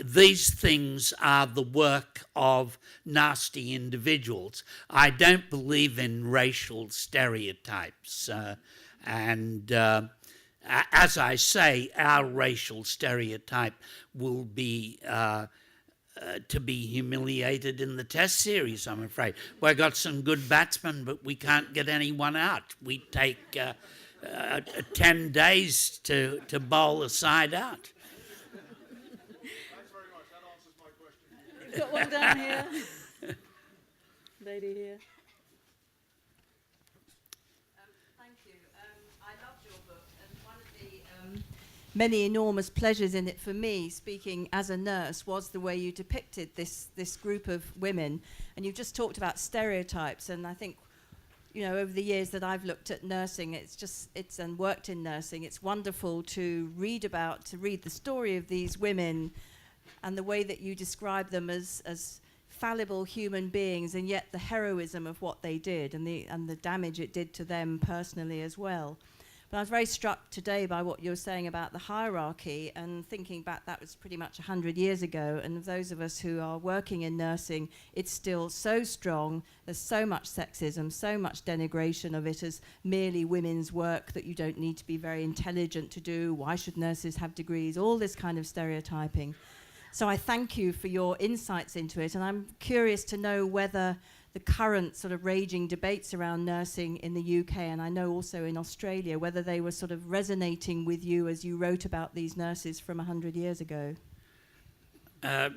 these things are the work of nasty individuals. I don't believe in racial stereotypes. And as I say, our racial stereotype will be to be humiliated in the test series, I'm afraid. We've got some good batsmen, but we can't get anyone out. We take 10 days to bowl a side out. Thanks very much. That answers my question. Got one down here. Lady here. Thank you. I loved your book, and one of the many enormous pleasures in it for me, speaking as a nurse, was the way you depicted this group of women. And you've just talked about stereotypes, and I think over the years that I've looked at nursing, and worked in nursing, it's wonderful to read the story of these women and the way that you describe them as fallible human beings, and yet the heroism of what they did and the damage it did to them personally as well. But I was very struck today by what you were saying about the hierarchy, and thinking back, that was pretty much 100 years ago, and those of us who are working in nursing, it's still so strong. There's so much sexism, so much denigration of it as merely women's work that you don't need to be very intelligent to do. Why should nurses have degrees? All this kind of stereotyping. So I thank you for your insights into it, and I'm curious to know whether the current sort of raging debates around nursing in the UK, and I know also in Australia, whether they were sort of resonating with you as you wrote about these nurses from 100 years ago. That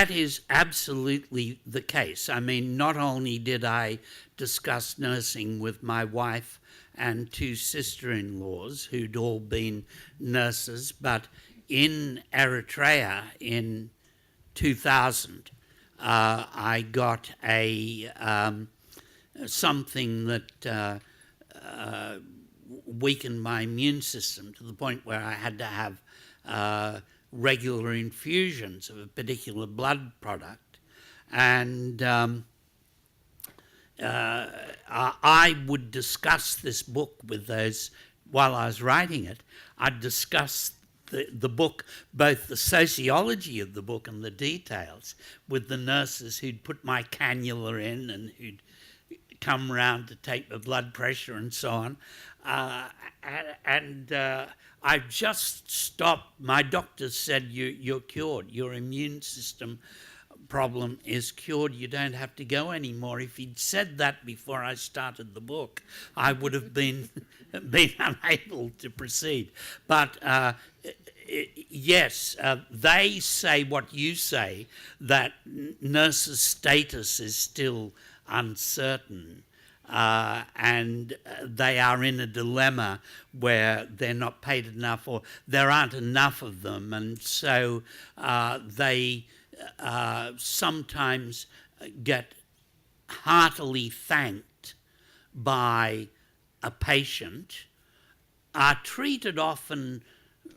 is absolutely the case. I mean, not only did I discuss nursing with my wife and two sister-in-laws who'd all been nurses, but in Eritrea in 2000, I got something that weakened my immune system to the point where I had to have regular infusions of a particular blood product. And I would discuss this book with those, while I was writing it, I'd discuss the book, both the sociology of the book and the details, with the nurses who'd put my cannula in and who'd come round to take the blood pressure and so on. I just stopped. My doctor said, you're cured. Your immune system problem is cured. You don't have to go anymore. If he'd said that before I started the book, I would have been unable to proceed. But yes, they say what you say, that nurses' status is still uncertain, and they are in a dilemma where they're not paid enough, or there aren't enough of them, and so they sometimes get heartily thanked by a patient, are treated often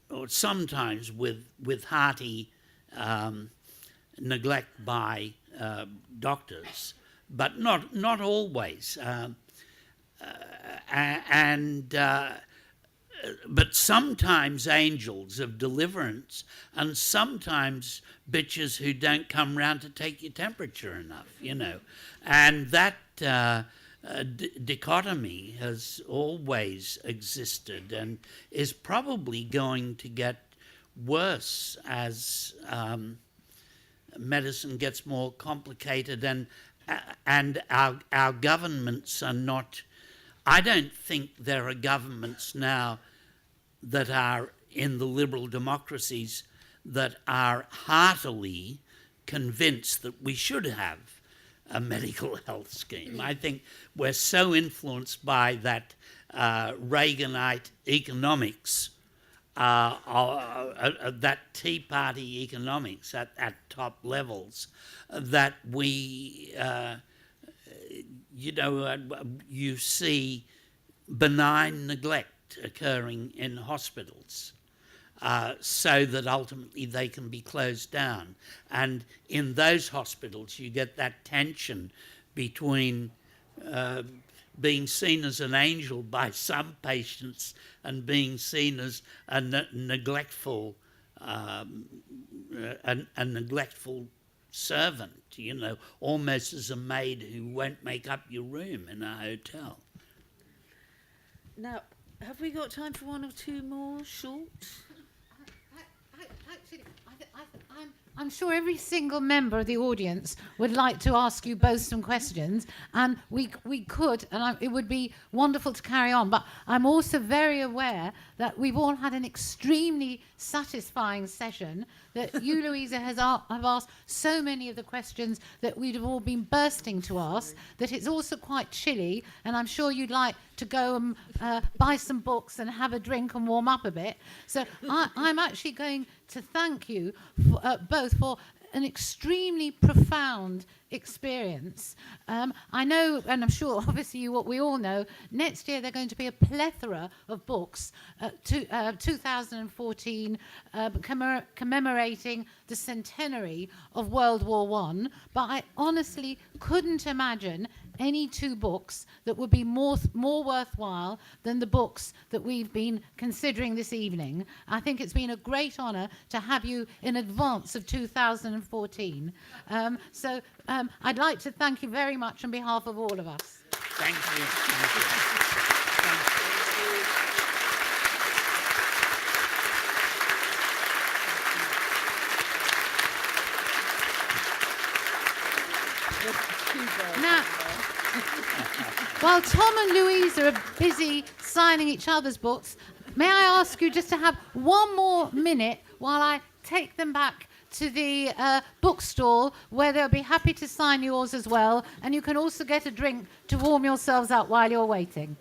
or sometimes with hearty neglect by doctors, but not always. But sometimes angels of deliverance, and sometimes bitches who don't come round to take your temperature enough, And that dichotomy has always existed and is probably going to get worse as medicine gets more complicated, and our governments are not. I don't think there are governments now that are in the liberal democracies that are heartily convinced that we should have a medical health scheme. I think we're so influenced by that Reaganite economics, that Tea Party economics at top levels, that we, you see benign neglect occurring in hospitals, so that ultimately they can be closed down. And in those hospitals, you get that tension between being seen as an angel by some patients and being seen as a neglectful servant, almost as a maid who won't make up your room in a hotel. Now, have we got time for one or two more short? Actually, I'm sure every single member of the audience would like to ask you both some questions, and we could, and it would be wonderful to carry on. But I'm also very aware that we've all had an extremely satisfying session, that you, Louisa, have asked so many of the questions that we'd have all been bursting to ask, that it's also quite chilly, and I'm sure you'd like to go and buy some books and have a drink and warm up a bit. So I'm actually going to thank you both for an extremely profound experience. I know, and I'm sure, obviously, what we all know, next year there are going to be a plethora of books, 2014, commemorating the centenary of World War I, but I honestly couldn't imagine any two books that would be more worthwhile than the books that we've been considering this evening. I think it's been a great honour to have you in advance of 2014. I'd like to thank you very much on behalf of all of us. Thank you. Thank you. Now, while Tom and Louisa are busy signing each other's books, may I ask you just to have one more minute while I take them back to the bookstall, where they'll be happy to sign yours as well, and you can also get a drink to warm yourselves up while you're waiting.